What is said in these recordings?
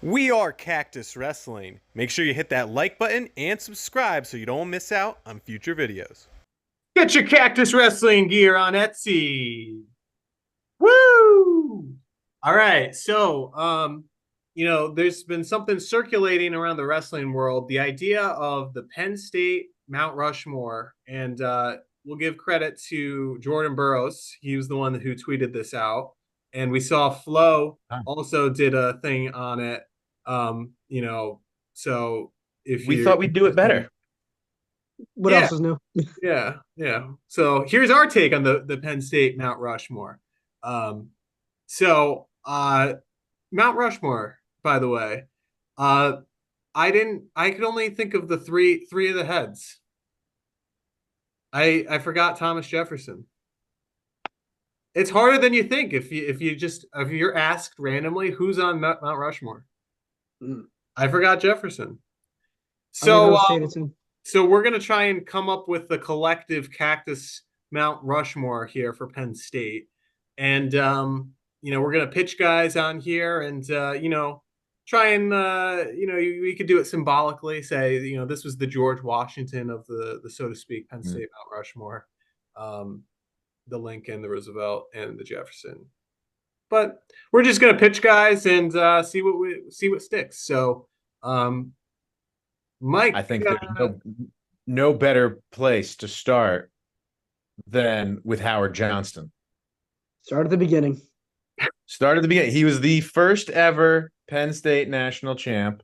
We are Cactus Wrestling. Make sure you hit that like button and subscribe so you don't miss out on future videos. Get your Cactus Wrestling gear on Etsy. Woo! All right. There's been something circulating around the wrestling world, the idea of the Penn State Mount Rushmore. And we'll give credit to Jordan Burroughs. He was the one who tweeted this out. And we saw Flo also did a thing on it. Um, you know, so if We you're thought we'd do it better. What yeah, else is new? yeah. So here's our take on the Penn State Mount Rushmore. Um, so Mount Rushmore, by the way, uh, I could only think of the three of the heads. I forgot Thomas Jefferson. It's harder than you think if you're asked randomly who's on Mount Rushmore. I forgot Jefferson. So so we're going to try and come up with the collective Cactus Mount Rushmore here for Penn State. And, we're going to pitch guys on here and, try and, we could do it symbolically, say, this was the George Washington of the so to speak, Penn State Mount Rushmore, the Lincoln, the Roosevelt, and the Jefferson. But we're just going to pitch guys and see what sticks. So, Mike, I think there's no better place to start than with Howard Johnston. Start at the beginning. Start at the beginning. He was the first ever Penn State national champ.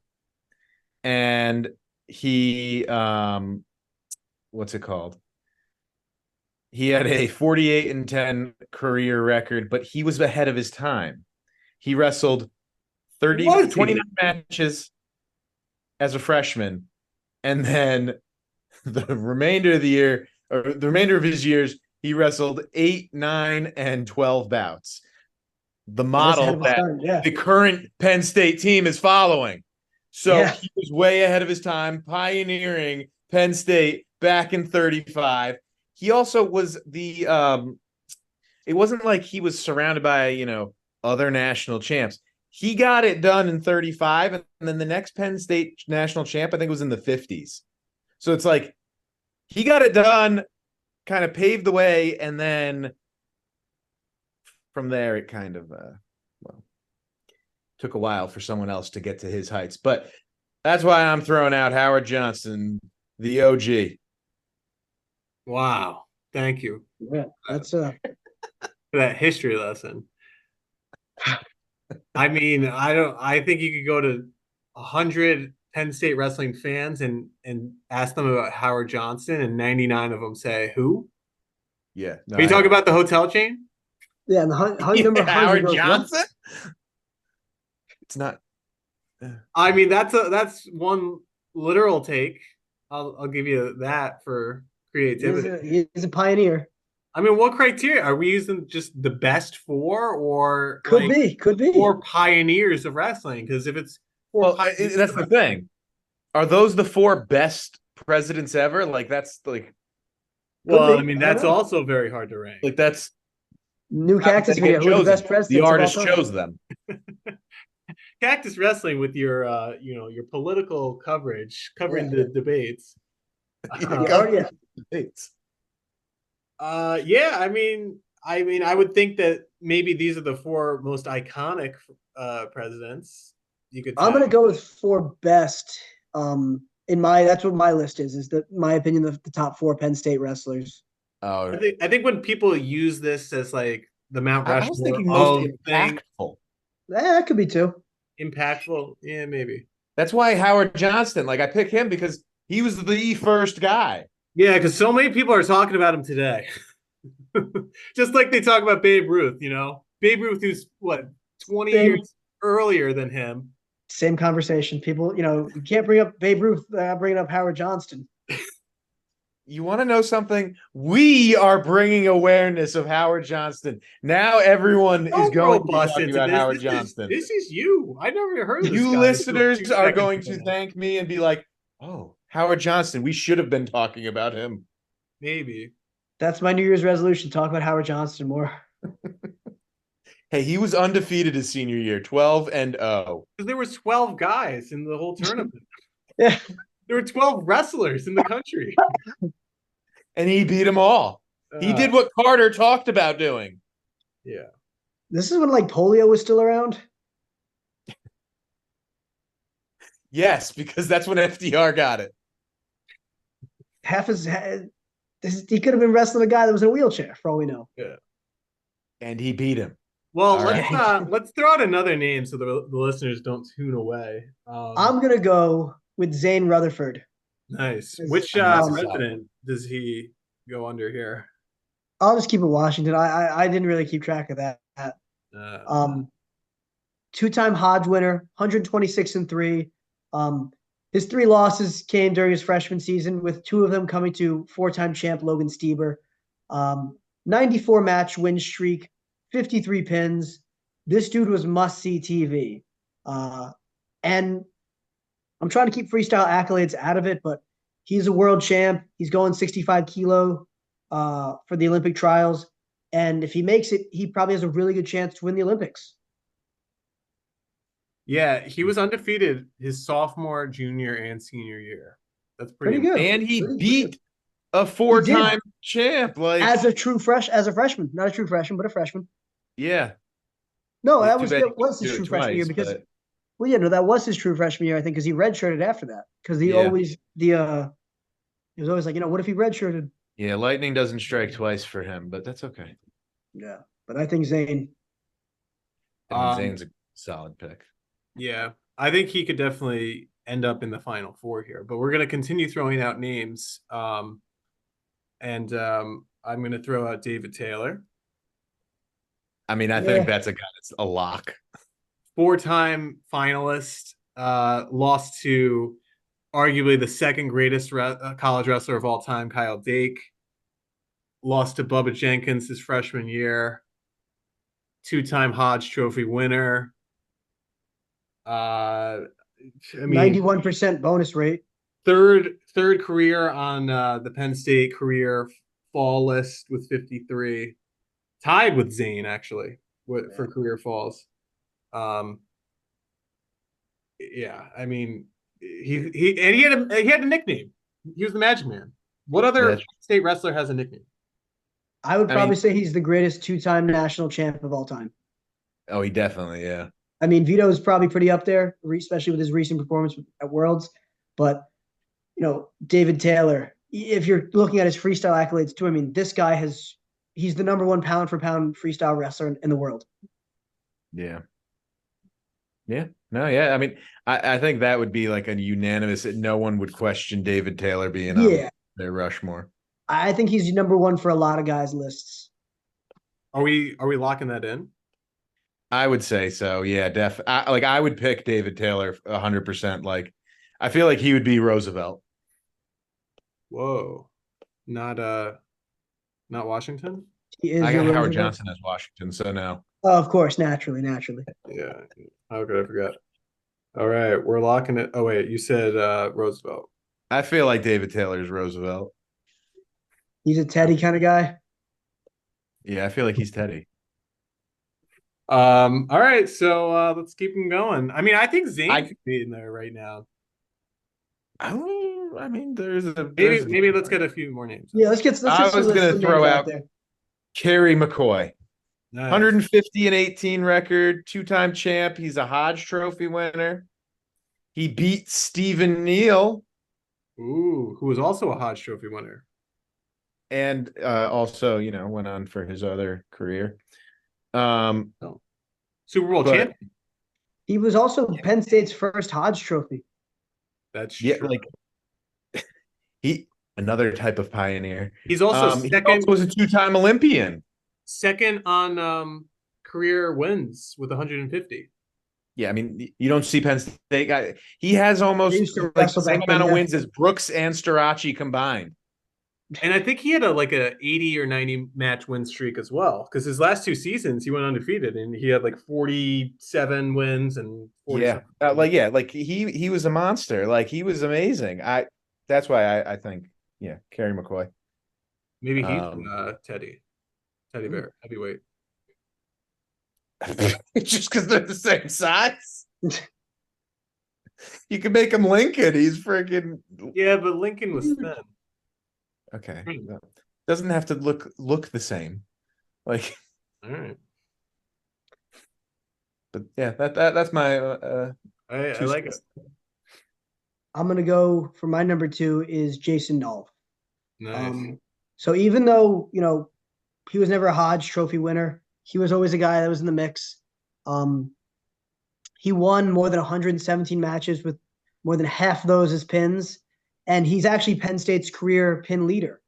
And he, what's it called? He had a 48-10 career record, but he was ahead of his time. He wrestled 29 matches as a freshman, and then the remainder of the year, or the remainder of his years, he wrestled 8, 9, and 12 bouts. The model that the current Penn State team is following. So he was way ahead of his time, pioneering Penn State back in 35. He also was the it wasn't like he was surrounded by, other national champs. He got it done in 35, and then the next Penn State national champ, I think, was in the 50s. So it's like he got it done, kind of paved the way, and then from there it kind of took a while for someone else to get to his heights. But that's why I'm throwing out Howard Johnston, the OG. Wow. Thank you. Yeah, that's for that history lesson. I mean, I think you could go to 100 Penn State wrestling fans and ask them about Howard Johnston, and 99 of them say, who? Yeah. Are you talking about the hotel chain? Yeah, and the Howard Johnson? It's not. I mean, that's one literal take. I'll give you that for creativity. He's a pioneer. I mean, what criteria are we using? Just the best four, or could be four pioneers of wrestling? Because if it's that's the thing. Are those the four best presidents ever? Like that's like. Well, I mean, that's also very hard to rank. Like that's new Cactus video. Who's the best president? The artist chose them. Cactus Wrestling with your your political coverage, covering the debates. Debates. I mean, I would think that maybe these are the four most iconic presidents. You could. I'm gonna go with four best. That's what my list is that my opinion the top four Penn State wrestlers. Oh, I think when people use this as like the Mount Rushmore, I was thinking most impactful. That could be too. Impactful, yeah, maybe. That's why Howard Johnston, like I pick him because he was the first guy. Yeah, because so many people are talking about him today. Just like they talk about Babe Ruth, Babe Ruth, who's what, 20 years earlier than him. Same conversation. People, you can't bring up Babe Ruth, bringing up Howard Johnston. You want to know something? We are bringing awareness of Howard Johnston. Now everyone is going to be talking about Howard Johnston. This is you. I never heard of this You listeners are going to thank me and be like, oh, Howard Johnston. We should have been talking about him. Maybe. That's my New Year's resolution. Talk about Howard Johnston more. Hey, he was undefeated his senior year, 12-0. Because there was 12 guys in the whole tournament. Yeah. There were 12 wrestlers in the country. And he beat them all. He did what Carter talked about doing. Yeah. This is when like polio was still around. Yes, because that's when FDR got it. He could have been wrestling a guy that was in a wheelchair for all we know. Yeah. And he beat him. Well, All let's throw out another name so the listeners don't tune away. I'm gonna go with Zain Retherford. Nice. Which that's president does he go under here? I'll just keep it Washington. I didn't really keep track of that. Two-time Hodge winner, 126-3. His 3 losses came during his freshman season, with 2 of them coming to 4-time champ Logan Stieber. 94 match win streak, 53 pins. This dude was must-see TV. And I'm trying to keep freestyle accolades out of it, but he's a world champ. He's going 65 kilo for the Olympic trials. And if he makes it, he probably has a really good chance to win the Olympics. Yeah, he was undefeated his sophomore, junior, and senior year. That's pretty good. And he beat a 4-time champ. Like as a freshman, not a true freshman, but a freshman. Yeah. No, that was his true freshman year because but... that was his true freshman year, I think, because he redshirted after that. Because it was always like, what if he redshirted? Yeah, lightning doesn't strike twice for him, but that's okay. Yeah, but I think Zain. Zain's a solid pick. Yeah, I think he could definitely end up in the Final Four here. But we're going to continue throwing out names. I'm going to throw out David Taylor. I mean, I think that's a guy that's a lock. 4-time finalist, lost to arguably the second greatest college wrestler of all time, Kyle Dake. Lost to Bubba Jenkins his freshman year. 2-time Hodge Trophy winner. 91% bonus rate. Third career on the Penn State career fall list with 53. Tied with Zain, actually, for career falls. Yeah, I mean, he had a nickname. He was the Magic Man. What other state wrestler has a nickname? I would probably say he's the greatest 2-time national champ of all time. Oh, he definitely, yeah. I mean, Vito's probably pretty up there, especially with his recent performance at Worlds. But, David Taylor, if you're looking at his freestyle accolades too, I mean, this guy he's the number 1 pound for pound freestyle wrestler in the world. Yeah. Yeah. No, yeah. I mean, I think that would be like a unanimous, no one would question David Taylor being on their Rushmore. I think he's number 1 for a lot of guys' lists. Are we locking that in? I would say so. Yeah, I would pick David Taylor 100%. Like, I feel like he would be Roosevelt. Whoa, not Washington. I got Howard Johnson as Washington, so no. Oh, of course, naturally. Yeah, how could I forget? All right, we're locking it. Oh wait, you said Roosevelt. I feel like David Taylor is Roosevelt. He's a Teddy kind of guy. Yeah, I feel like he's Teddy. All right, so let's keep him going. I mean, I think Zain could be in there right now. I mean, maybe let's get a few more names. Yeah, let's get. I was going to throw out Cary McCoy, nice. 150-18 record, 2-time champ. He's a Hodge Trophy winner. He beat Stephen Neal, who was also a Hodge Trophy winner, and also went on for his other career. Super Bowl champion. He was also Penn State's first Hodge Trophy. That's true. Like another type of pioneer. He's also second. He also was a 2-time Olympian. Second on career wins with 150. Yeah, I mean, you don't see Penn State guy. He has almost the same amount of wins as Brooks and Starocci combined. And I think he had a 80 or 90 match win streak as well, because his last 2 seasons he went undefeated and he had 47 wins and 47. He was a monster. Like, he was amazing. That's why I think Cary McCoy. Maybe he's Teddy Bear heavyweight. Just because they're the same size. You can make him Lincoln. He's freaking Yeah, but Lincoln was thin. okay. Doesn't have to look the same. Like, All right. but yeah, that's my I like it. I'm gonna go for my number 2 is Jason Nolf. Nice. So even though he was never a Hodge Trophy winner, he was always a guy that was in the mix. He won more than 117 matches with more than half those as pins, and he's actually Penn State's career pin leader.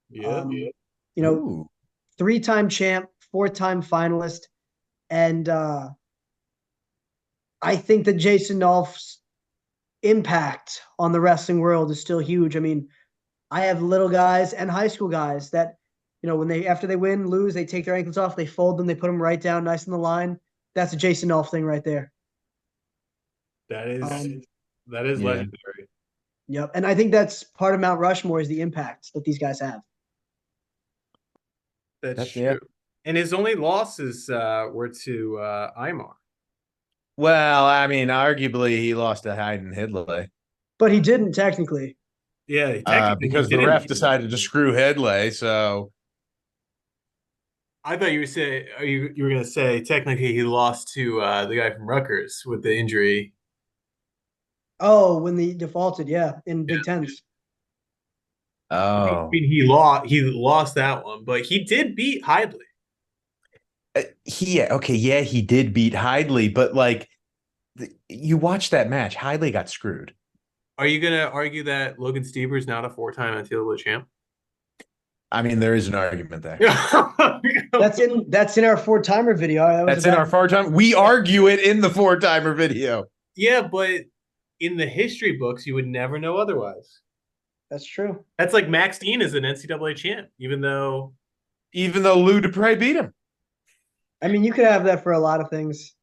Yeah. Ooh. 3-time champ, 4-time finalist, and I think that Jason Nolf's impact on the wrestling world is still huge. I mean, I have little guys and high school guys that, when after they win, lose, they take their ankles off, they fold them, they put them right down, nice in the line. That's a Jason Nolf thing right there. That is legendary. Yep, and I think that's part of Mount Rushmore is the impact that these guys have. That's true. Yeah. And his only losses were to Imar. Well, I mean, arguably he lost to Hayden Hidley. But he didn't technically. Yeah, technically because the ref decided to screw Hidley. So I thought you were going to say technically he lost to the guy from Rutgers with the injury. Oh, when they defaulted, yeah, in Big Tens. Oh, I mean, he lost that one, but he did beat Hidley. He did beat Hidley, but like you watch that match, Hidley got screwed. Are you going to argue that Logan Stieber's not a 4-time NCAA champ? I mean, there is an argument there. That's in our 4-timer video. That's in our 4-time. We argue it in the 4-timer video. Yeah, but in the history books, you would never know otherwise. That's true. That's like Max Dean is an NCAA champ, even though Lou Dupre beat him. I mean, you could have that for a lot of things.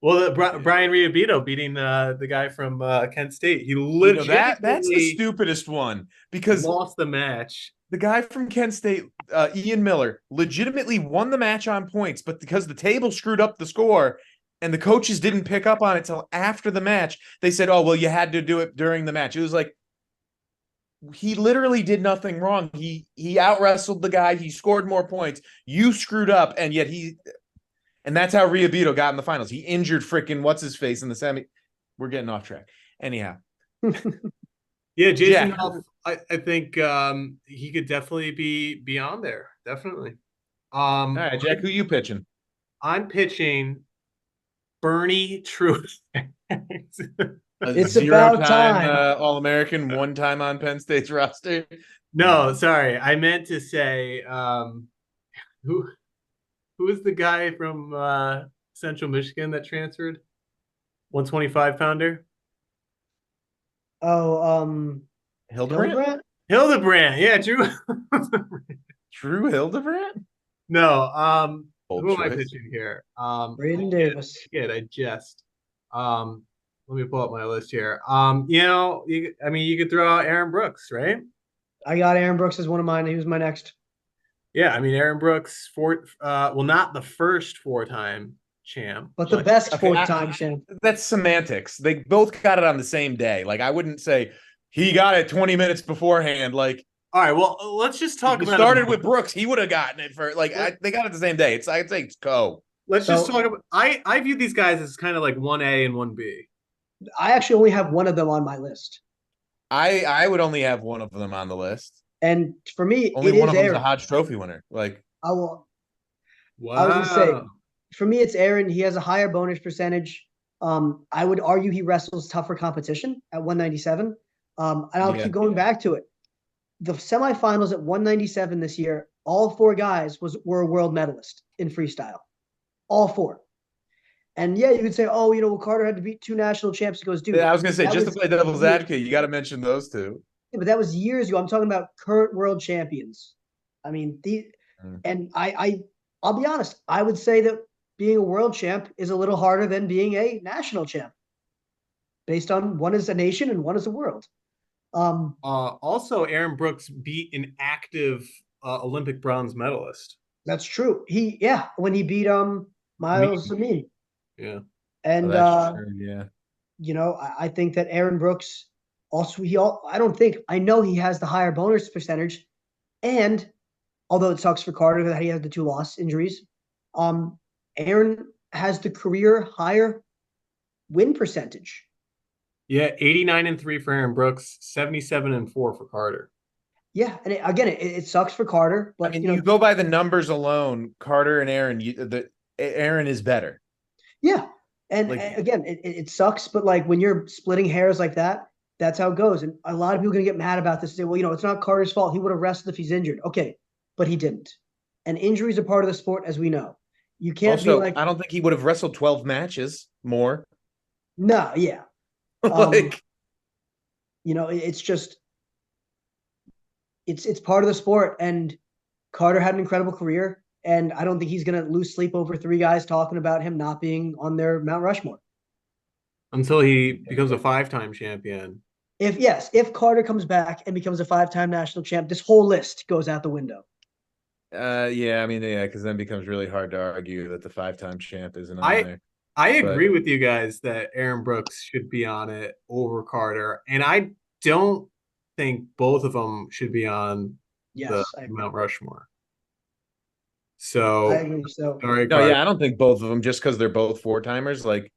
Well, Brian Riobito beating the guy from Kent State. He legitimately that's the stupidest one because lost the match. The guy from Kent State, Ian Miller, legitimately won the match on points, but because the table screwed up the score and the coaches didn't pick up on it till after the match, they said, "Oh, well, you had to do it during the match." It was like he literally did nothing wrong. He out wrestled the guy. He scored more points. You screwed up, and yet and that's how Riobito got in the finals. He injured freaking what's his face in the semi. We're getting off track. Anyhow. Yeah, Jason Nolf, I think he could definitely be on there. Definitely. All right, Jack, who you pitching? I'm pitching Bernie Truth. It's about time. All-American, 1 time on Penn State's roster. No, sorry. I meant to say who is the guy from Central Michigan that transferred? 125 pounder? Oh, Hildebrand? Hildebrand. Yeah, Drew. Drew Hildebrand? No, who am I choice. pitching here? Braden Davis. I just let me pull up my list here. You could throw out Aaron Brooks, right? I got Aaron Brooks as one of mine. He was my next. Yeah, I mean Aaron Brooks not the first 4-time champ, but the best 4-time champ. That's semantics. They both got it on the same day. Like I wouldn't say he got it 20 minutes beforehand. Like, all right, well, let's just talk about. Started with Brooks, he would have gotten it for they got it the same day. I'd say it's go. Let's just talk about. I view these guys as kind of like 1A and 1B. I actually only have one of them on my list. I would only have one of them on the list. And for me, only it one is of them is Aaron. a Hodge Trophy winner. Like I will. Wow. I was gonna say, for me, it's Aaron. He has a higher bonus percentage. I would argue he wrestles tougher competition at 197. And I'll keep going back to it. The semifinals at 197 this year, all 4 guys were a world medalist in freestyle. All 4. And yeah, you could say, oh, well, Carter had to beat 2 national champs. He goes, dude. Yeah, I was gonna say, to play devil's advocate, you got to mention those 2. Yeah, but that was years ago. I'm talking about current world champions. I mean, and I'll be honest. I would say that being a world champ is a little harder than being a national champ, based on one is a nation and one is a world. Also, Aaron Brooks beat an active Olympic bronze medalist. That's true. When he beat Miles Amin. Yeah. And that's true. Yeah. I think that Aaron Brooks also I know he has the higher bonus percentage, and although it sucks for Carter that he has the 2 loss injuries, Aaron has the career higher win percentage. Yeah, 89-3 for Aaron Brooks, 77-4 for Carter. Yeah, and it sucks for Carter, I but mean, you go by the numbers alone, Carter and Aaron, Aaron is better. Yeah. And Like- again, it sucks, but like when you're splitting hairs like that, that's how it goes. And a lot of people are gonna get mad about this and say, well, it's not Carter's fault. He would have wrestled if he's injured. Okay, but he didn't. And injuries are part of the sport, as we know. You can't be Also, like, I don't think he would have wrestled 12 matches more. no, yeah. Like, It's just it's part of the sport. And Carter had an incredible career. And I don't think he's gonna lose sleep over 3 guys talking about him not being on their Mount Rushmore. Until he becomes a 5-time champion. If Carter comes back and becomes a 5-time national champ, this whole list goes out the window. yeah, I mean, yeah, because then it becomes really hard to argue that the 5-time champ isn't on there. I agree with you guys that Aaron Brooks should be on it over Carter, and I don't think both of them should be on the Mount Rushmore. So I agree. So sorry, No, Carter. yeah, I don't think both of them just because they're both 4-timers. Like,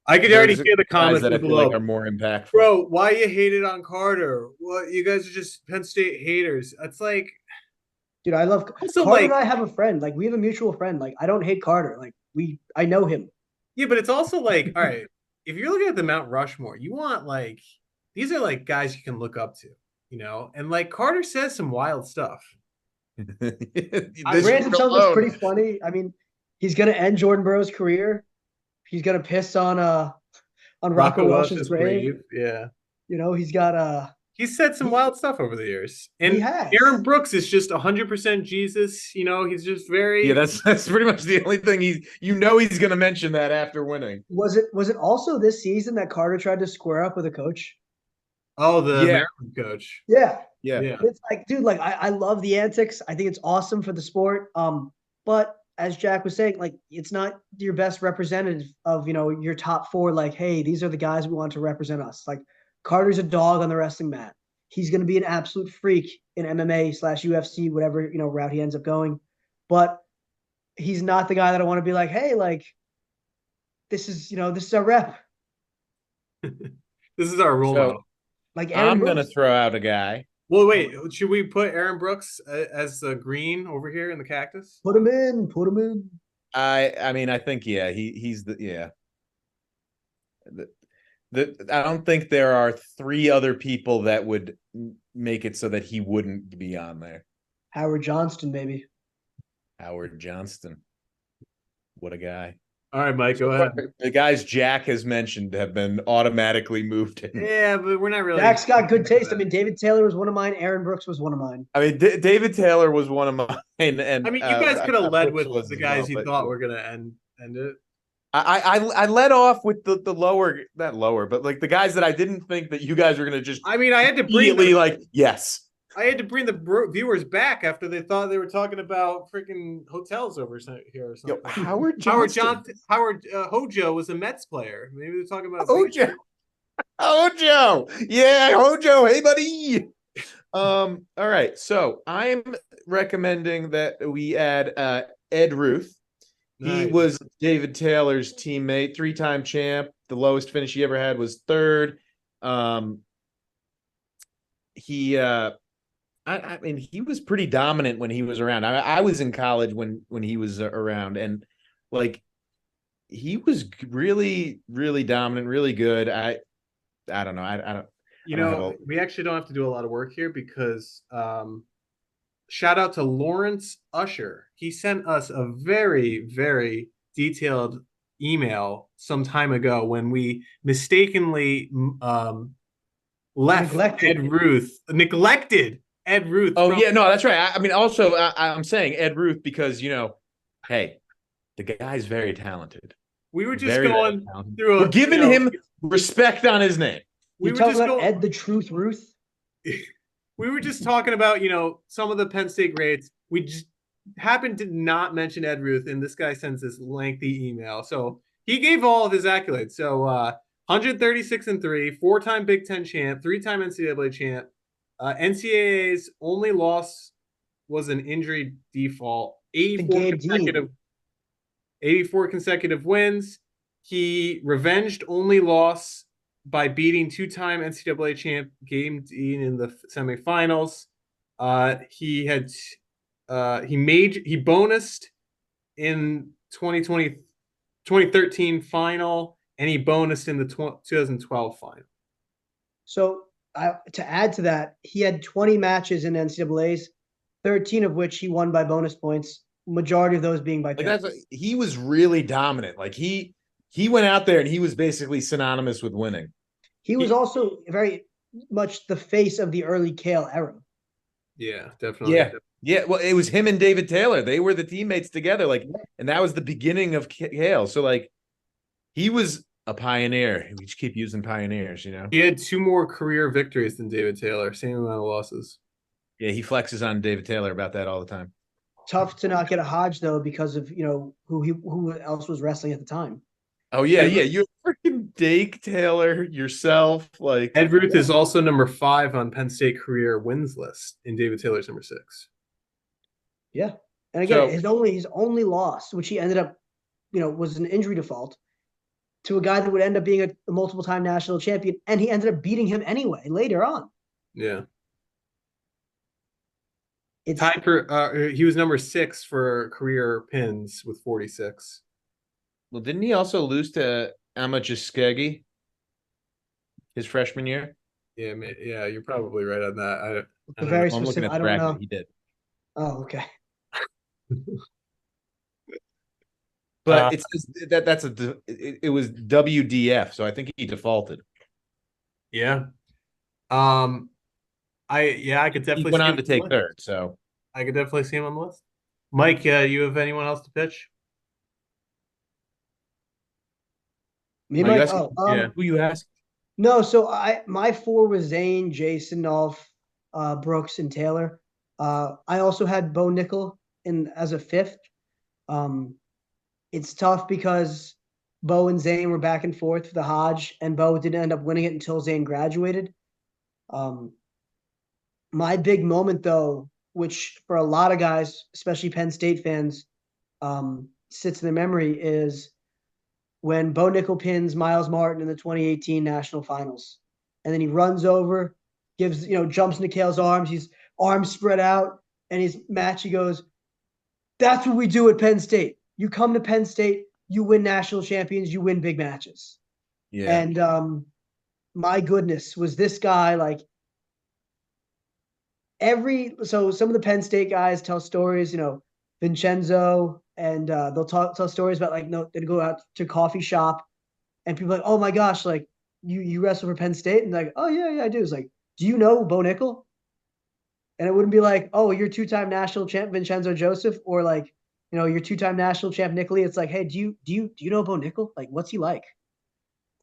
I could already there's hear the guys comments that I feel below. like are more impactful. Bro, why you hated on Carter? What, you guys are just Penn State haters. It's like, dude, I love Also, Carter. like- And I have a friend. Like, we have a mutual friend. Like, I don't hate Carter. Like, I know him. yeah, but it's also like, all right, if you're looking at the Mount Rushmore, you want like, these are like guys you can look up to, and like Carter says some wild stuff. Brandon Chung was pretty funny. I mean, he's gonna end Jordan Burroughs' career. He's gonna piss on Rocco Welsh's grave. Yeah. He's got He's said some wild stuff over the years. And He has. Aaron Brooks is just 100% Jesus. He's just very. Yeah, that's pretty much the only thing he's gonna mention that after winning. Was it also this season that Carter tried to square up with a coach? Oh, the Yeah. Maryland coach. Yeah. Yeah. It's like, dude, like I love the antics. I think it's awesome for the sport. But as Jack was saying, like, it's not your best representative of, your top 4. Like, hey, these are the guys we want to represent us. Like, Carter's a dog on the wrestling mat. He's going to be an absolute freak in MMA/UFC, whatever, route he ends up going. But he's not the guy that I want to be like, hey, like, this is our rep. This is our role So- model. Like, Aaron I'm gonna Brooks. throw out a guy. Well, wait. Should we put Aaron Brooks as the green over here in the cactus? Put him in. I mean, I think he's the I don't think there are 3 other people that would make it so that he wouldn't be on there. Howard Johnston, baby. Howard Johnston, what a guy! All right, Mike, go ahead. The guys Jack has mentioned have been automatically moved in. Yeah, but we're not really. Jack's got good taste. I mean, David Taylor was one of mine. Aaron Brooks was one of mine. I mean, David Taylor was one of mine, and I mean, you guys could have led Brooks with was the as guys well, you but- thought were gonna end it. I led off with the lower, not lower, but like the guys that I didn't think that you guys were gonna just I mean, I had to bring immediately like yes. I had to bring the viewers back after they thought they were talking about freaking hotels over here or something. Yo, Howard Johnston. Howard Hojo was a Mets player. Maybe they're talking about Hojo. Hojo. Yeah, Hojo. Hey, buddy. All right. So I'm recommending that we add Ed Ruth. He Nice. was David Taylor's teammate, 3-time champ. The lowest finish he ever had was 3rd. I mean, he was pretty dominant when he was around. I was in college when he was around, and like he was really, really dominant, really good. I don't know. I don't. We actually don't have to do a lot of work here because shout out to Lawrence Usher. He sent us a very, very detailed email some time ago when we mistakenly neglected Ed Ruth. Oh yeah, no, that's right. I mean, also I'm saying Ed Ruth because hey, the guy's very talented. We were just Very, going very talented. through. We're giving him respect on his name. We You were talking just about going. Ed the Truth Ruth? We were just talking about some of the Penn State greats. happened to not mention Ed Ruth, and this guy sends this lengthy email. So he gave all of his accolades. So 136-3, 4-time Big Ten champ, 3-time NCAA champ. NCAA's only loss was an injury default. 84 consecutive wins. He revenged only loss by beating 2-time NCAA champ Game Dean in the semifinals. He bonused in 2013 final, and he bonused in the 2012 final. So to add to that, he had 20 matches in NCAA's, 13 of which he won by bonus points. Majority of those being by he was really dominant. Like he went out there and he was basically synonymous with winning. He was also very much the face of the early Cale era. Yeah, definitely. Yeah. Well, it was him and David Taylor. They were the teammates together. And that was the beginning of Cale. So he was a pioneer. We just keep using pioneers, you know. He had 2 more career victories than David Taylor, same amount of losses. Yeah, he flexes on David Taylor about that all the time. Tough to not get a Hodge though, because of who else was wrestling at the time. Oh yeah, you freaking Dake Taylor yourself. Ed Ruth is also number 5 on Penn State career wins list, and David Taylor's number 6. Yeah, and again, his only loss, which he ended up, was an injury default to a guy that would end up being a multiple-time national champion, and he ended up beating him anyway later on. Yeah. Tied for he was number 6 for career pins with 46. Well, didn't he also lose to Emma Jaskegi his freshman year? Yeah, you're probably right on that. I'm looking at the bracket. He did. Oh, okay. But it was WDF, so I think he defaulted. Yeah. I could definitely. He went on to take third, so I could definitely see him on the list. Mike, you have anyone else to pitch? Me, Mike. Who you ask? No, so my 4 was Zain, Jason, Nolf, Brooks, and Taylor. I also had Bo Nickal as a 5th. It's tough because Bo and Zain were back and forth for the Hodge, and Bo didn't end up winning it until Zain graduated. My big moment, though, which for a lot of guys, especially Penn State fans, sits in their memory, is when Bo Nickal pins Miles Martin in the 2018 national finals. And then he runs over, jumps into Cale's arms, his arms spread out, and his match, he goes, "That's what we do at Penn State. You come to Penn State, you win national champions, you win big matches." Yeah. And my goodness, was this guy so some of the Penn State guys tell stories, Vincenzo, and they'll tell stories about they'd go out to coffee shop and people are like, "Oh my gosh, you wrestle for Penn State?" And like, "Oh yeah, I do." It's like, "Do you know Bo Nickal?" And it wouldn't be like, "Oh, you're 2-time national champ Vincenzo Joseph," or you're 2-time national champ Nick Lee. It's like, "Hey, do you know Bo Nickal? What's he like?"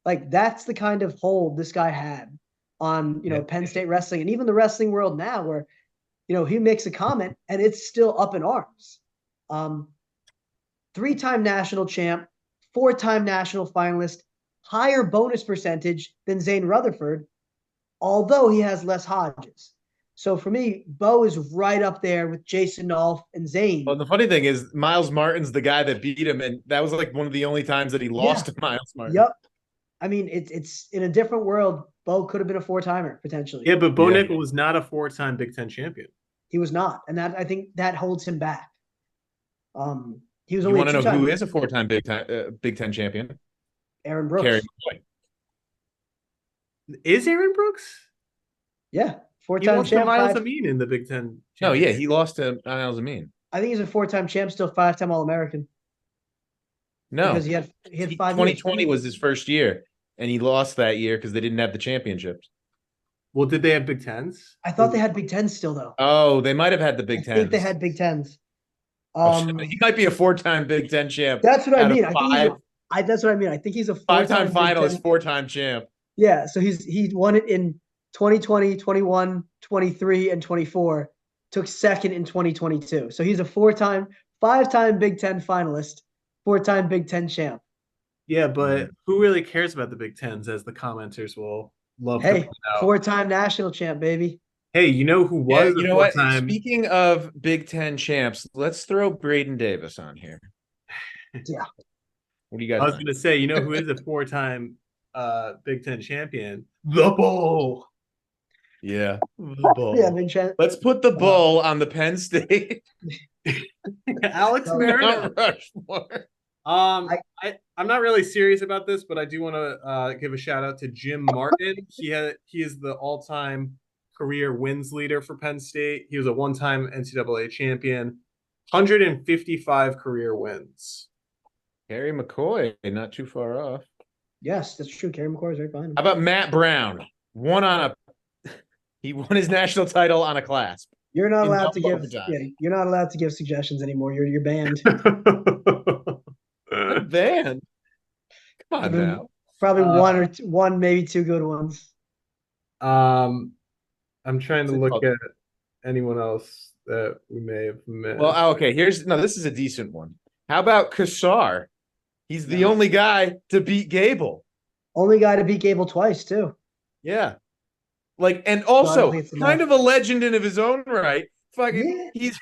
That's the kind of hold this guy had on Penn State wrestling, and even the wrestling world now, where he makes a comment and it's still up in arms. 3-time national champ, 4-time national finalist, higher bonus percentage than Zain Retherford, although he has less Hodges. So for me, Bo is right up there with Jason Nolf and Zain. Well, the funny thing is Miles Martin's the guy that beat him, and that was one of the only times that he lost to Miles Martin. Yep. I mean, it's in a different world. Bo could have been a 4-timer potentially. Yeah, but Bo Nickal was not a 4-time Big Ten champion. He was not, and I think that holds him back. He was you only. Want to know who is a 4-time Big Ten champion? Aaron Brooks. Cary. Is Aaron Brooks? Yeah, 4-time champ. Miles Amin in the Big Ten. No, yeah, he lost to Miles Amin. I think he's a 4-time champ, still 5-time All-American. No, because he had 5 2020 was his first year, and he lost that year because they didn't have the championships. Well, did they have Big Tens? I thought they had Big Tens still, though. Oh, they might have had the Big Tens. I think they had Big Tens. He might be a 4-time Big Ten champ. That's what I mean. That's what I mean. I think he's a 5-time finalist, 4-time champ. Yeah, so he won it in 2020, 21, 23, and 24. took second in 2022. So he's a five-time Big Ten finalist, four-time Big Ten champ. Yeah, but who really cares about the Big Tens, as the commenters will love to Hey, point out? four-time national champ, baby. Hey, you know who Yeah, was you a know what? four-time? Speaking of Big Ten champs, let's throw Braden Davis on here. Yeah. What do you guys I was think? going to say, you know who is a four-time Big Ten champion? The Bull. Yeah. The Bull. Yeah, Big Ten. Let's put the bull on the Penn State Alex No. Marino. Mount Rushmore. I'm not really serious about this, but I do want to give a shout out to Jim Martin. He is the all-time career wins leader for Penn State. He was a one-time NCAA champion, 155 career wins. Cary McCoy, not too far off. Yes, that's true. Cary McCoy is right behind him. How about Matt Brown? He won his national title on a clasp. You're not in allowed to double give. overtime. Yeah, you're not allowed to give suggestions anymore. You're banned. Van. Come on now. Probably one, maybe two good ones. I'm trying to What's it look called? at anyone else that we may have missed. Well, okay. This is a decent one. How about Kassar? He's the only guy to beat Gable. Only guy to beat Gable twice too. Yeah. Like, and also think it's kind enough. of a legend in of his own right. Fucking, he's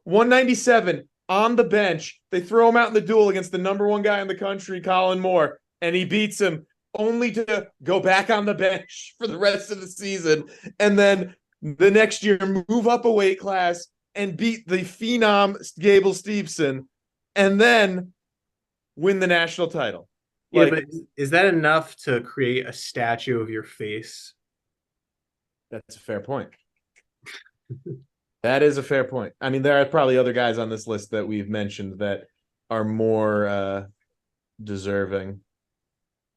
197 on the bench. They throw him out in the duel against the number one guy in the country, Colin Moore, and he beats him only to go back on the bench for the rest of the season. And then the next year, move up a weight class and beat the phenom Gable Steveson, and then win the national title. Yeah, Like, but is that enough to create a statue of your face? that's a fair point. That is a fair point. I mean, there are probably other guys on this list that we've mentioned that are more deserving.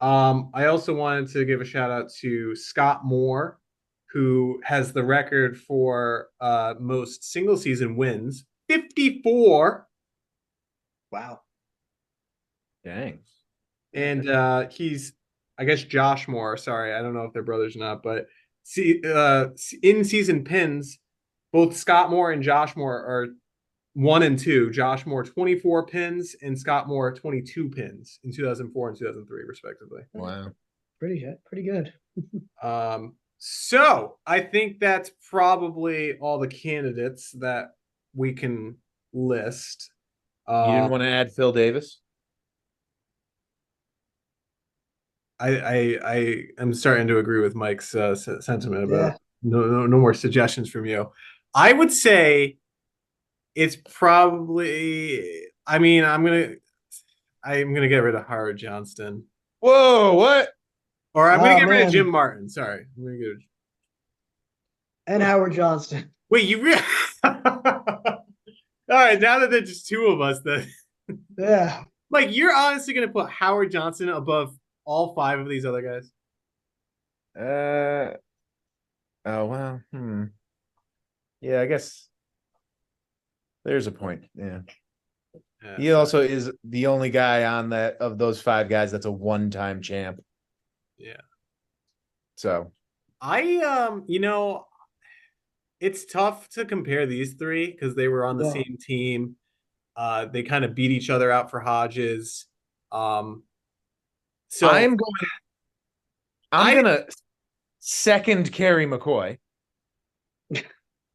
I also wanted to give a shout out to Scott Moore, who has the record for most single season wins, 54. Wow. Dang. And he's, I guess, Josh Moore. Sorry, I don't know if they're brothers or not, but in season pins, both Scott Moore and Josh Moore are 1 and 2. Josh Moore 24 pins and Scott Moore 22 pins in 2004 and 2003, respectively. Wow. Pretty good. So I think that's probably all the candidates that we can list. You didn't want to add Phil Davis? I am starting to agree with Mike's sentiment about no more suggestions from you. I would say it's probably. I mean, I'm gonna get rid of Howard Johnston. Whoa! What? Or I'm gonna get rid of man. Jim Martin. Sorry, I'm gonna get. And Howard Johnston. Wait, you really? All right, now that there's just two of us, that Yeah. like you're honestly gonna put Howard Johnston above all 5 of these other guys? Oh well. Yeah, I guess there's a point. Yeah. He also is the only guy on that of those 5 guys that's a one-time champ. Yeah. So it's tough to compare these 3 because they were on the same team. They kind of beat each other out for Hodges. So I'm gonna second Cary McCoy.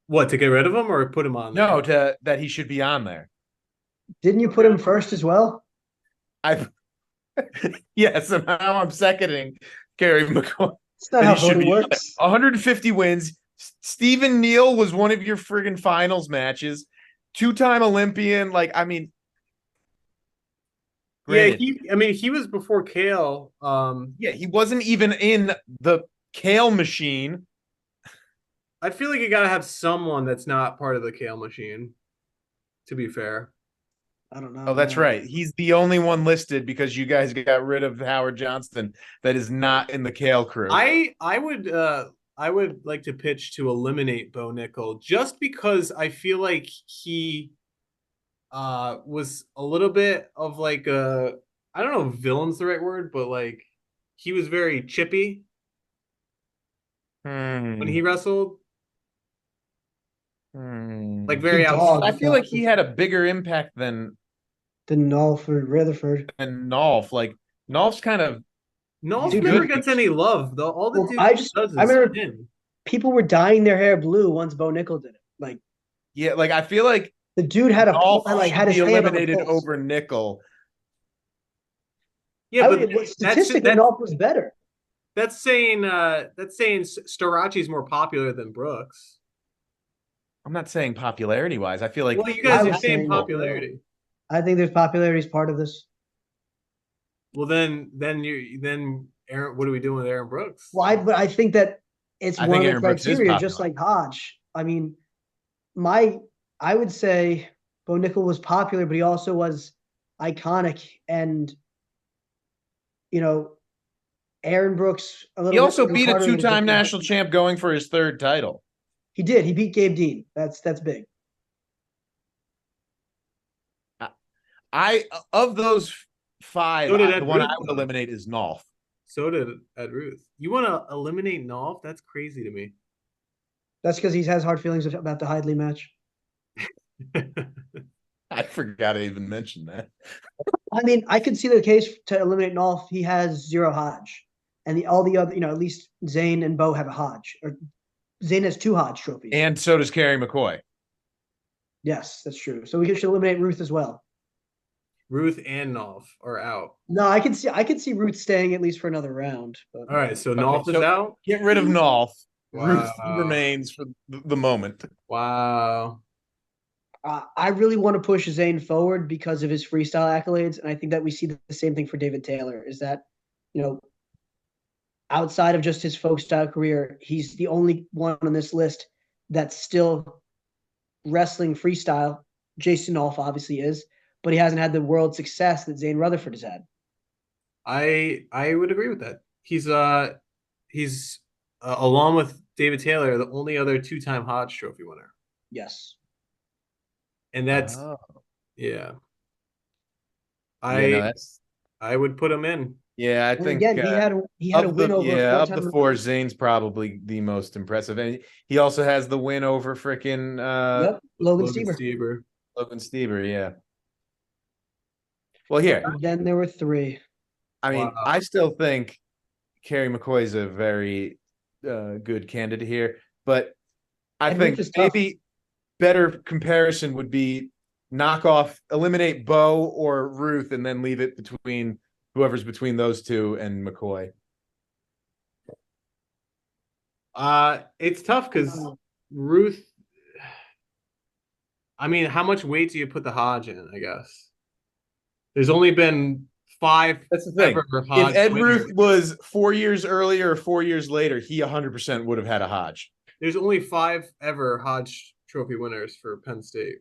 What, to get rid of him or put him on there? No, that he should be on there. Didn't you put him first as well? Yes, and now I'm seconding Cary McCoy. It's not how voting works. 150 wins. Stephen Neal was one of your friggin' finals matches. 2-time Olympian. Like, I mean, yeah, granted, he was before Kale. yeah, he wasn't even in the Kale machine. I feel like you gotta have someone that's not part of the Kale machine, to be fair. I don't know. Oh, that's right. He's the only one listed because you guys got rid of Howard Johnston that is not in the Kale crew. I would like to pitch to eliminate Bo Nickal just because I feel like he was a little bit of like a, I don't know if villain's the right word, but like he was very chippy when he wrestled. Like very He outside. dogged I feel like he had a bigger impact than the Nolf or Retherford. Nolf. Like Nolf's kind of Nolf he's never good. gets any love though. All the Well, dude I does is remember win. people were dyeing their hair blue once Bo Nickal did it. Like Yeah, like I feel like the dude had Nolf had should his be hand on the eliminated pulse. over Nickal. Yeah, but Statistically, Nolf was better. that's saying Starocci's more popular than Brooks. I'm not saying popularity wise. I feel like Well, you guys I are was saying saying- popularity. I think there's popularity is part of this. Well, then Aaron, what are we doing with Aaron Brooks? But I think that it's I one think of the Aaron Brooks is criteria, just popular. like Hodge. I mean, I would say Bo Nickal was popular, but he also was iconic, and you know, Aaron Brooks a He little also bit beat a harder in two-time different- national champ going for his third title. He did. He beat Gabe Dean. That's big. Of those five, So did the Ed one Ruth, I would though. eliminate is Nolf. So did Ed Ruth. You want to eliminate Nolf? That's crazy to me. That's because he has hard feelings about the Hidley match. I forgot I even mentioned that. I mean, I could see the case to eliminate Nolf. He has 0 Hodge, and all the other, at least Zain and Bo have a Hodge, or Zain has 2 Hodge trophies. And so does Cary McCoy. Yes, that's true. So we should eliminate Ruth as well. Ruth and Nolf are out. No, I can see Ruth staying at least for another round. But All right, so Okay, Nolf is so out. Get rid of Nolf. Ruth Wow. remains for the moment. Wow. I really want to push Zayn forward because of his freestyle accolades, and I think that we see the same thing for David Taylor. Is that, outside of just his folk style career, he's the only one on this list that's still wrestling freestyle. Jason Nolf obviously is, but he hasn't had the world success that Zain Retherford has had. I would agree with that. He's along with David Taylor, the only other 2-time Hodge Trophy winner. Yes. And that's Yeah, no, I would put him in. Yeah, I And think again, he had a win over of the four, Zane's probably the most impressive, and he also has the win over frickin' Logan Stieber. Logan Stieber, yeah. Well, here, Then there were 3. I mean, Wow. I still think Cary McCoy is a very good candidate here, but I And think Ruth is tough. maybe better comparison would be eliminate Bo or Ruth, and then leave it between whoever's between those two and McCoy. It's tough because Ruth. I mean, how much weight do you put the Hodge in? I guess there's only been 5. That's the thing. Hodge If Ed winners. Ruth was 4 years earlier or 4 years later, he 100% would have had a Hodge. There's only 5 ever Hodge Trophy winners for Penn State.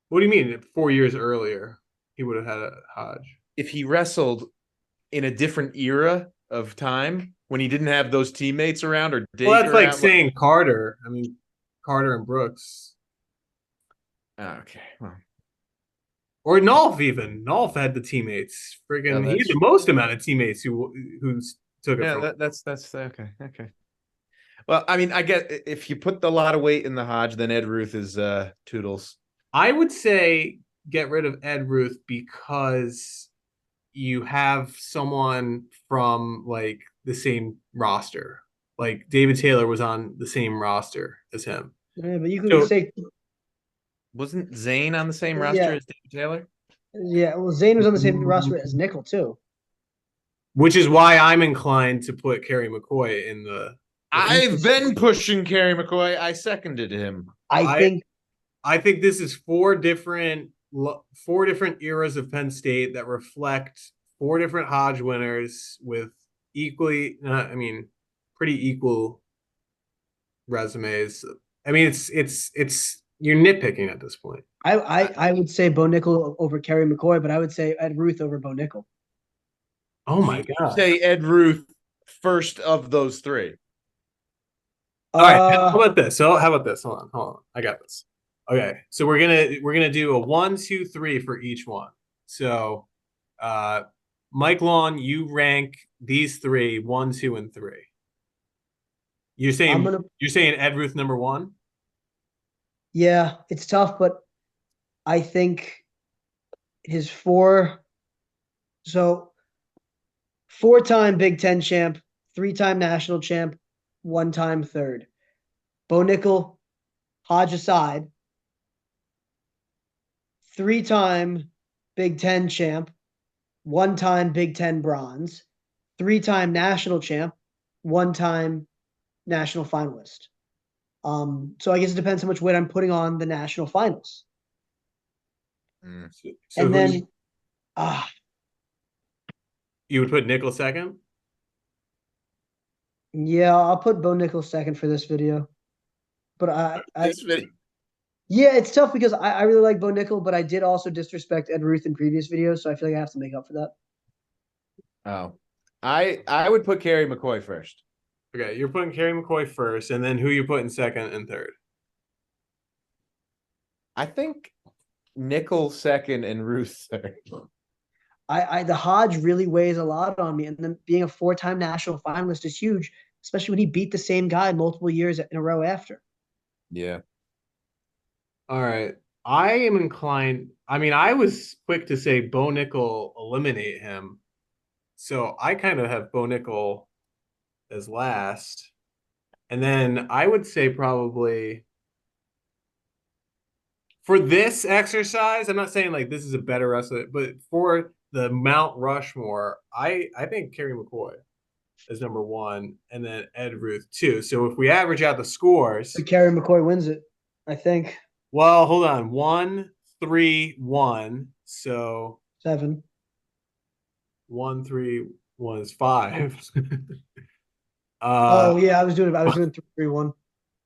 What do you mean? 4 years earlier, he would have had a Hodge. If he wrestled in a different era of time when he didn't have those teammates around or Dake Well, that's like around, saying Carter. I mean, Carter and Brooks. okay, well, Or Nolf even. Nolf had the teammates. Friggin' he had the most amount of teammates who took it from him. that's okay. Okay. Well, I mean, I get if you put a lot of weight in the Hodge, then Ed Ruth is Toodles. I would say get rid of Ed Ruth because you have someone from like the same roster. Like David Taylor was on the same roster as him. Yeah, but you could say, Wasn't Zayn on the same Yeah. roster as David Taylor? yeah. Well, Zayn was on the same roster as Nickal too. Which is why I'm inclined to put Cary McCoy in the. I've been pushing Cary McCoy. I seconded him. I think this is 4 different eras of Penn State that reflect 4 different Hodge winners with pretty equal resumes. I mean, it's you're nitpicking at this point. I would say Bo Nickal over Cary McCoy, but I would say Ed Ruth over Bo Nickal. Oh my god! Say Ed Ruth first of those 3. All right, how about this? So how about this? Hold on. I got this. Okay, so we're gonna do a 1, 2, 3 for each one. So, Mike Long, you rank these 3, 1, 2, and 3. You're I'm saying gonna. you're saying Ed Ruth number one? Yeah, it's tough, but I think his four. So 4-time Big Ten champ, 3-time national champ, 1-time third. Bo Nickal, Hodge aside, 3-time Big Ten champ, 1-time Big Ten bronze, 3-time national champ, 1-time national finalist. So I guess it depends how much weight I'm putting on the national finals. So And who then you would put Nickal second? yeah, I'll put Bo Nickal second for this video. But This video. yeah, it's tough because I really like Bo Nickal, but I did also disrespect Ed Ruth in previous videos, so I feel like I have to make up for that. Oh, I would put Cary McCoy first. Okay, you're putting Cary McCoy first, and then who you putting second and third? I think Nickal second and Ruth third. The Hodge really weighs a lot on me, and then being a 4-time national finalist is huge, especially when he beat the same guy multiple years in a row after. Yeah. All right. I am inclined. I mean, I was quick to say Bo Nickal eliminate him. So I kind of have Bo Nickal as last. And then I would say probably for this exercise, I'm not saying like this is a better wrestler, but for the Mount Rushmore, I think Cary McCoy is number one, and then Ed Ruth two. So if we average out the scores, But Cary McCoy wins it, I think. well, hold on. 1, 3, 1. So 7. 1, 3, 1 is 5. Oh yeah, I was doing 3-3-1.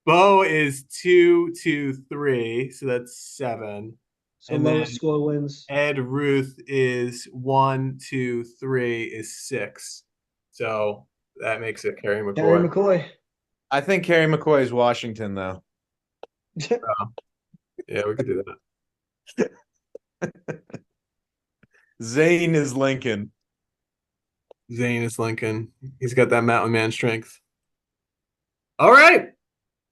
Bo is 2, 2, 3. So that's 7. So And lowest then score wins. Ed Ruth is 1, 2, 3 is 6. So that makes it Cary Cary McCoy. McCoy. I think Cary McCoy is Washington though. Yeah, we could do that. Zain is Lincoln. Zain is Lincoln. He's got that mountain man strength. All right.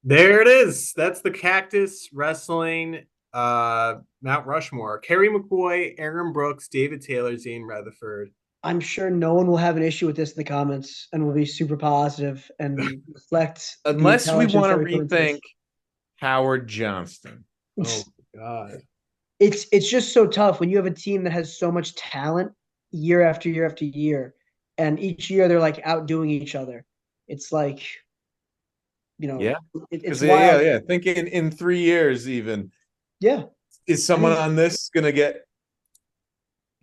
There it is. That's the Cactus Wrestling Mount Rushmore. Cary McCoy, Aaron Brooks, David Taylor, Zain Retherford. I'm sure no one will have an issue with this in the comments and will be super positive and reflect the Unless we intelligence want to that we put into this. rethink Howard Johnston. Oh my God. It's just so tough when you have a team that has so much talent year after year after year, and each year they're like outdoing each other. It's like, Yeah. it's Yeah, wild. Thinking in 3 years, even Yeah. is someone I mean, on this gonna get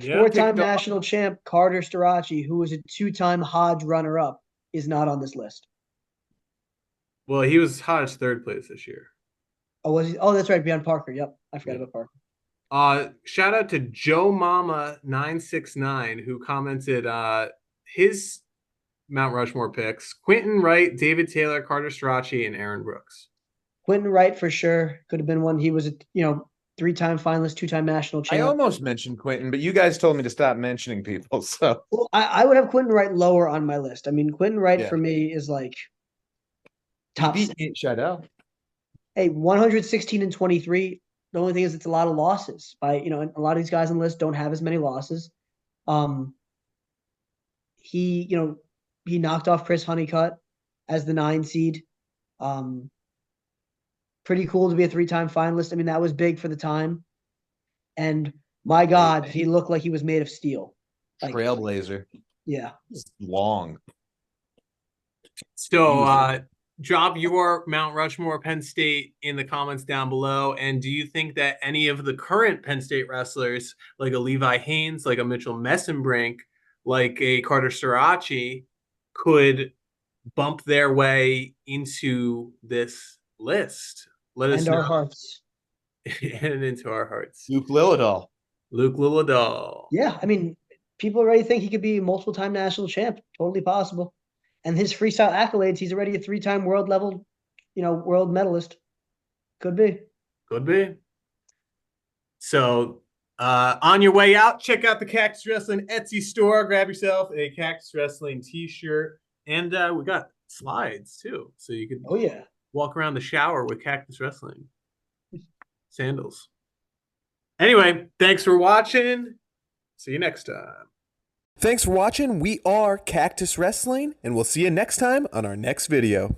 Yeah. 4-time picked off? national champ Carter Starocci, who was a 2-time Hodge runner-up, is not on this list. Well, he was Hodge third place this year. Oh, was he? Oh, that's right, beyond Parker. Yep, I forgot about Parker. Shout out to Joe Mama 969 who commented his Mount Rushmore picks: Quentin Wright, David Taylor, Carter Strachey, and Aaron Brooks. Quentin Wright for sure could have been one. He was a 3-time finalist, 2-time national I champ. almost mentioned Quentin, but you guys told me to stop mentioning people. So Well, I would have Quentin Wright lower on my list. I mean, Quentin Wright Yeah. for me is like he top. beat Nate Scheidel. Hey, 116 and 23. The only thing is it's a lot of losses. A lot of these guys on the list don't have as many losses. He knocked off Chris Honeycutt as the 9 seed. Pretty cool to be a 3-time finalist. I mean, that was big for the time. And my God, he looked like he was made of steel. Like, Trailblazer. yeah. Long. So drop your Mount Rushmore Penn State in the comments down below. And do you think that any of the current Penn State wrestlers, like a Levi Haynes, like a Mitchell Messenbrink, like a Carter Starocci, could bump their way into this list? Let us And know. our hearts. And into our hearts. Luke Lilladall. Luke Lilladall. Yeah, I mean, people already think he could be a multiple-time national champ. Totally possible. And his freestyle accolades, he's already a 3-time world level, world medalist. Could be. Could be. So on your way out, check out the Cactus Wrestling Etsy store. Grab yourself a Cactus Wrestling t-shirt. And we got slides too, so you could Oh yeah. walk around the shower with Cactus Wrestling sandals. Anyway, thanks for watching. See you next time. Thanks for watching. We are Cactus Wrestling, and we'll see you next time on our next video.